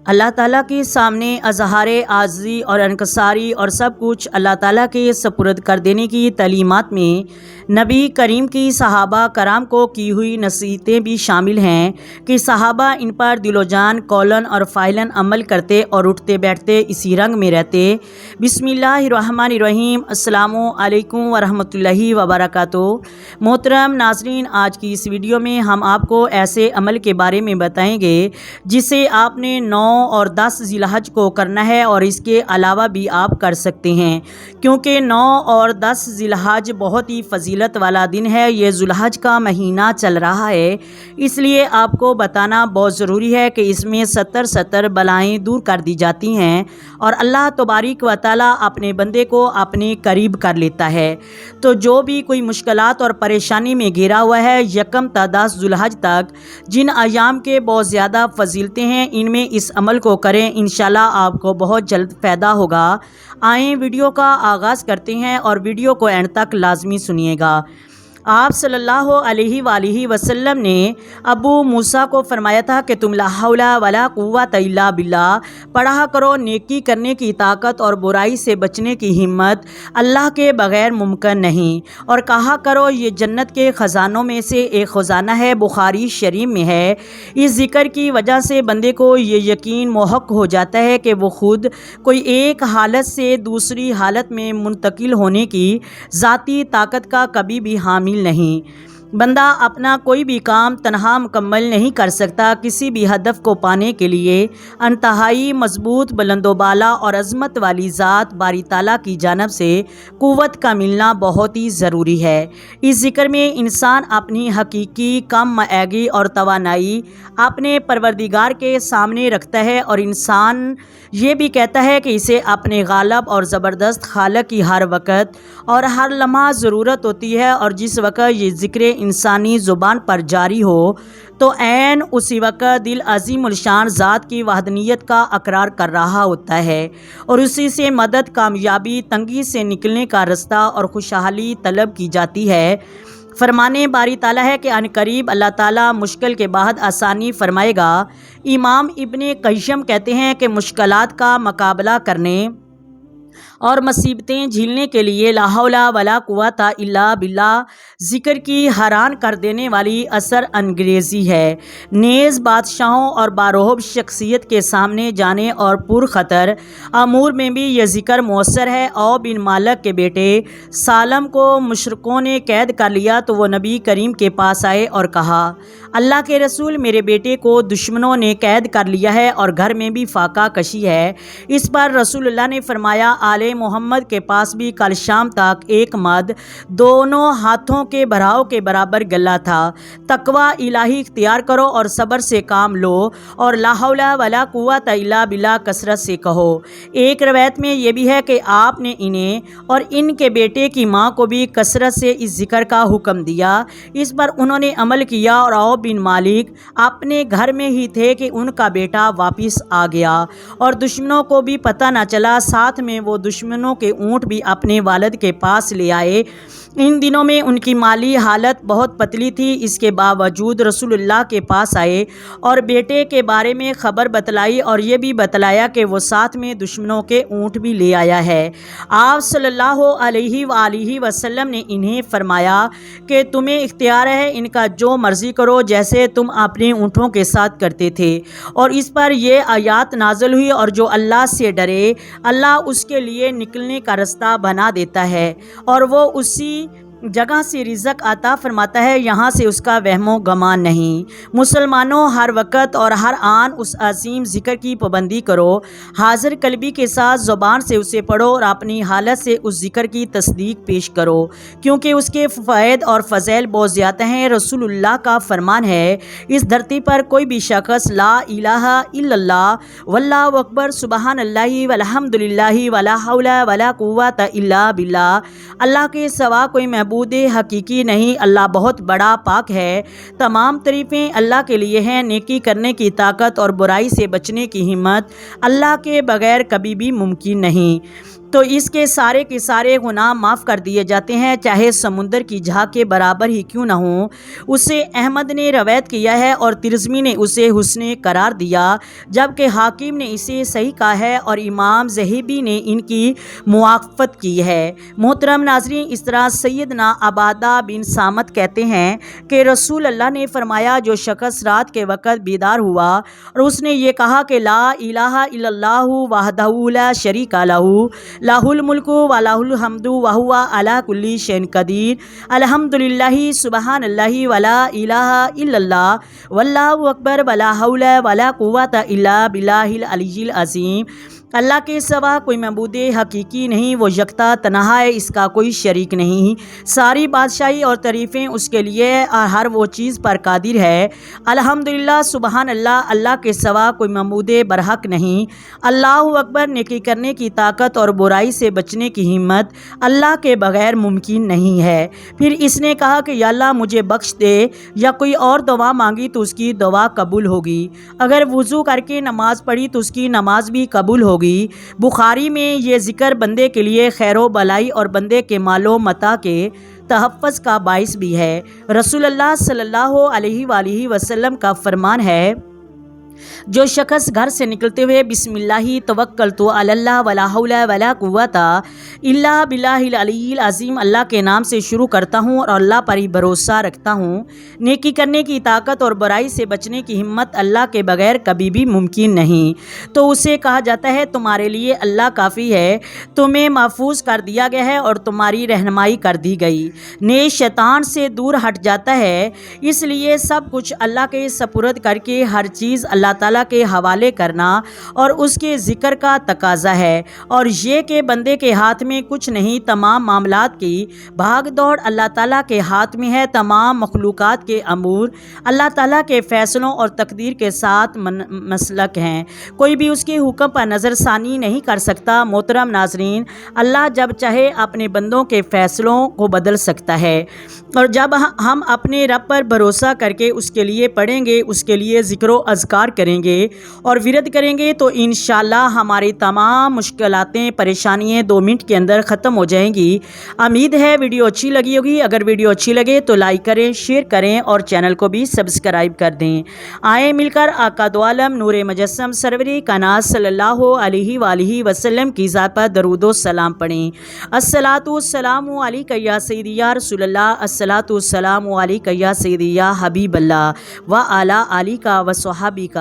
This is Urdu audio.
اللہ تعالیٰ کے سامنے اظہار عاجزی اور انکساری اور سب کچھ اللہ تعالیٰ کے سپرد کر دینے کی تعلیمات میں نبی کریم کی صحابہ کرام کو کی ہوئی نصیحتیں بھی شامل ہیں کہ صحابہ ان پر دل و جان قولاً اور فعلاً عمل کرتے اور اٹھتے بیٹھتے اسی رنگ میں رہتے۔ بسم اللہ الرحمن الرحیم۔ السلام علیکم ورحمۃ اللہ وبرکاتہ۔ محترم ناظرین، آج کی اس ویڈیو میں ہم آپ کو ایسے عمل کے بارے میں بتائیں گے جسے آپ نے 9 اور 10 ذی الحج کو کرنا ہے، اور اس کے علاوہ بھی آپ کر سکتے ہیں، کیونکہ 9 اور 10 ذی الحج بہت ہی فضیلت والا دن ہے۔ یہ ذی الحج کا مہینہ چل رہا ہے، اس لیے آپ کو بتانا بہت ضروری ہے کہ اس میں 70 بلائیں دور کر دی جاتی ہیں اور اللہ تبارک و تعالیٰ اپنے بندے کو اپنے قریب کر لیتا ہے۔ تو جو بھی کوئی مشکلات اور پریشانی میں گھرا ہوا ہے، 1 تا 10 ذی الحج تک جن ایام کے بہت زیادہ فضیلتیں ہیں، ان میں اس عمل کو کریں، انشاءاللہ آپ کو بہت جلد فائدہ ہوگا۔ آئیں ویڈیو کا آغاز کرتے ہیں اور ویڈیو کو اینڈ تک لازمی سنیے گا۔ آپ صلی اللہ علیہ وآلہ وسلم نے ابو موسیٰ کو فرمایا تھا کہ تم لا حول ولا قوت الا باللہ پڑھا کرو، نیکی کرنے کی طاقت اور برائی سے بچنے کی ہمت اللہ کے بغیر ممکن نہیں، اور کہا کرو یہ جنت کے خزانوں میں سے ایک خزانہ ہے، بخاری شریف میں ہے۔ اس ذکر کی وجہ سے بندے کو یہ یقین محق ہو جاتا ہے کہ وہ خود کوئی ایک حالت سے دوسری حالت میں منتقل ہونے کی ذاتی طاقت کا کبھی بھی حامل نہیں۔ بندہ اپنا کوئی بھی کام تنہا مکمل نہیں کر سکتا۔ کسی بھی ہدف کو پانے کے لیے انتہائی مضبوط، بلند و بالا اور عظمت والی ذات باری تعالیٰ کی جانب سے قوت کا ملنا بہت ہی ضروری ہے۔ اس ذکر میں انسان اپنی حقیقی کم عیگی اور توانائی اپنے پروردگار کے سامنے رکھتا ہے، اور انسان یہ بھی کہتا ہے کہ اسے اپنے غالب اور زبردست خالق کی ہر وقت اور ہر لمحہ ضرورت ہوتی ہے، اور جس وقت یہ ذکر انسانی زبان پر جاری ہو تو عین اسی وقت دل عظیم الشان ذات کی وحدانیت کا اقرار کر رہا ہوتا ہے، اور اسی سے مدد، کامیابی، تنگی سے نکلنے کا رستہ اور خوشحالی طلب کی جاتی ہے۔ فرمانے باری تعالیٰ ہے کہ ان قریب اللہ تعالیٰ مشکل کے بعد آسانی فرمائے گا۔ امام ابن قیم کہتے ہیں کہ مشکلات کا مقابلہ کرنے اور مصیبتیں جھیلنے کے لیے لا حول ولا قوت الا باللہ ذکر کی حیران کر دینے والی اثر انگیزی ہے۔ نیز بادشاہوں اور باروب شخصیت کے سامنے جانے اور پرخطر امور میں بھی یہ ذکر مؤثر ہے۔ او بن مالک کے بیٹے سالم کو مشرکوں نے قید کر لیا تو وہ نبی کریم کے پاس آئے اور کہا، اللہ کے رسول، میرے بیٹے کو دشمنوں نے قید کر لیا ہے اور گھر میں بھی فاقہ کشی ہے۔ اس پر رسول اللہ نے فرمایا، آل محمد کے پاس بھی کل شام تک ایک مد دونوں ہاتھوں کے بھراؤ کے برابر گلا تھا۔ تقوی الہی اختیار کرو اور صبر سے کام لو، اور لا حول ولا قوت الا باللہ کثرت سے کہو۔ ایک روایت میں یہ بھی ہے کہ آپ نے انہیں اور ان کے بیٹے کی ماں کو بھی کثرت سے اس ذکر کا حکم دیا۔ اس پر انہوں نے عمل کیا، اور او بن مالک اپنے گھر میں ہی تھے کہ ان کا بیٹا واپس آ گیا، اور دشمنوں کو بھی پتہ نہ چلا۔ ساتھ میں وہ دشمنوں کے اونٹ بھی اپنے والد کے پاس لے آئے۔ ان دنوں میں ان کی مالی حالت بہت پتلی تھی، اس کے باوجود رسول اللہ کے پاس آئے اور بیٹے کے بارے میں خبر بتلائی، اور یہ بھی بتلایا کہ وہ ساتھ میں دشمنوں کے اونٹ بھی لے آیا ہے۔ آپ صلی اللہ علیہ وآلہ وسلم نے انہیں فرمایا کہ تمہیں اختیار ہے، ان کا جو مرضی کرو، جیسے تم اپنے اونٹوں کے ساتھ کرتے تھے۔ اور اس پر یہ آیات نازل ہوئی، اور جو اللہ سے ڈرے اللہ اس کے لیے نکلنے کا راستہ بنا دیتا ہے، اور وہ اسی جگہ سے رزق عطا فرماتا ہے، یہاں سے اس کا وہم و گمان نہیں۔ مسلمانوں، ہر وقت اور ہر آن اس عظیم ذکر کی پابندی کرو، حاضر قلبی کے ساتھ زبان سے اسے پڑھو، اور اپنی حالت سے اس ذکر کی تصدیق پیش کرو، کیونکہ اس کے فوائد اور فضائل بہت زیادہ ہیں۔ رسول اللہ کا فرمان ہے، اس دھرتی پر کوئی بھی شخص لا الہ الا اللہ واللہ اکبر سبحان اللہ والحمد للہ ولا حول ولا قوت الا باللہ، اللہ کے سوا کوئی معبود حقیقی نہیں، اللہ بہت بڑا پاک ہے، تمام تعریفیں اللہ کے لیے ہیں، نیکی کرنے کی طاقت اور برائی سے بچنے کی ہمت اللہ کے بغیر کبھی بھی ممکن نہیں۔ تو اس کے سارے گناہ معاف کر دیے جاتے ہیں، چاہے سمندر کی جھاگ کے برابر ہی کیوں نہ ہوں۔ اسے احمد نے روایت کیا ہے اور ترمذی نے اسے حسن قرار دیا، جبکہ حاکم نے اسے صحیح کہا ہے اور امام ذہبی نے ان کی موافقت کی ہے۔ محترم ناظرین، اس طرح سیدنا عبادہ بن صامت کہتے ہیں کہ رسول اللہ نے فرمایا، جو شخص رات کے وقت بیدار ہوا اور اس نے یہ کہا کہ لا الہ الا اللہ وحدہ لا شریک لہ لہ الملک و لہ الحمد وہو علی کل شیء قدیر، الحمدللہ سبحان اللہ ولا الہ الا اللہ واللہ اکبر ولا حول ولا قوۃ الا باللہ العلی العظیم، اللہ کے سوا کوئی معبود حقیقی نہیں، وہ یکتا تنہا ہے، اس کا کوئی شریک نہیں، ساری بادشاہی اور تعریفیں اس کے لیے اور ہر وہ چیز پر قادر ہے، الحمدللہ سبحان اللہ، اللہ کے سوا کوئی معبود برحق نہیں، اللہ اکبر، نیکی کرنے کی طاقت اور برائی سے بچنے کی ہمت اللہ کے بغیر ممکن نہیں ہے۔ پھر اس نے کہا کہ یا اللہ مجھے بخش دے، یا کوئی اور دعا مانگی تو اس کی دعا قبول ہوگی، اگر وضو کر کے نماز پڑھی تو اس کی نماز بھی قبول ہوگی۔ بخاری میں یہ ذکر بندے کے لیے خیر و بلائی اور بندے کے مال و متاع کے تحفظ کا باعث بھی ہے۔ رسول اللہ صلی اللہ علیہ وآلہ وسلم کا فرمان ہے، جو شخص گھر سے نکلتے ہوئے بسم اللہ توکلت علی اللہ ولا حول ولا قوت الا باللہ العلی العظیم، اللہ کے نام سے شروع کرتا ہوں اور اللہ پر ہی بھروسہ رکھتا ہوں، نیکی کرنے کی طاقت اور برائی سے بچنے کی ہمت اللہ کے بغیر کبھی بھی ممکن نہیں، تو اسے کہا جاتا ہے تمہارے لیے اللہ کافی ہے، تمہیں محفوظ کر دیا گیا ہے اور تمہاری رہنمائی کر دی گئی، نیز شیطان سے دور ہٹ جاتا ہے۔ اس لیے سب کچھ اللہ کے سپرد کر کے ہر چیز اللہ تعالیٰ کے حوالے کرنا اور اس کے ذکر کا تقاضا ہے، اور یہ کہ بندے کے ہاتھ میں کچھ نہیں، تمام معاملات کی بھاگ دوڑ اللہ تعالیٰ کے ہاتھ میں ہے، تمام مخلوقات کے امور اللہ تعالیٰ کے فیصلوں اور تقدیر کے ساتھ مسلک ہیں، کوئی بھی اس کے حکم پر نظر ثانی نہیں کر سکتا۔ محترم ناظرین، اللہ جب چاہے اپنے بندوں کے فیصلوں کو بدل سکتا ہے، اور جب ہم اپنے رب پر بھروسہ کر کے اس کے لیے پڑھیں گے، اس کے لیے ذکر و اذکار کریں گے اور ورد کریں گے تو انشاءاللہ ہماری تمام مشکلاتیں، پریشانیاں 2 منٹ کے اندر ختم ہو جائیں گی۔ امید ہے ویڈیو اچھی لگی ہوگی، اگر ویڈیو اچھی لگے تو لائک کریں، شیئر کریں اور چینل کو بھی سبسکرائب کر دیں۔ آئیں مل کر آقا دو عالم نور مجسم سروری کائنات صلی اللہ علیہ وآلہ وسلم کی ذات پر درود و سلام پڑھیں۔ الصلاۃ والسلام علیک یا سیدی یا رسول اللہ، الصلاۃ والسلام علیک یا سیدی یا حبیب اللہ، وعلی آلک و صحابک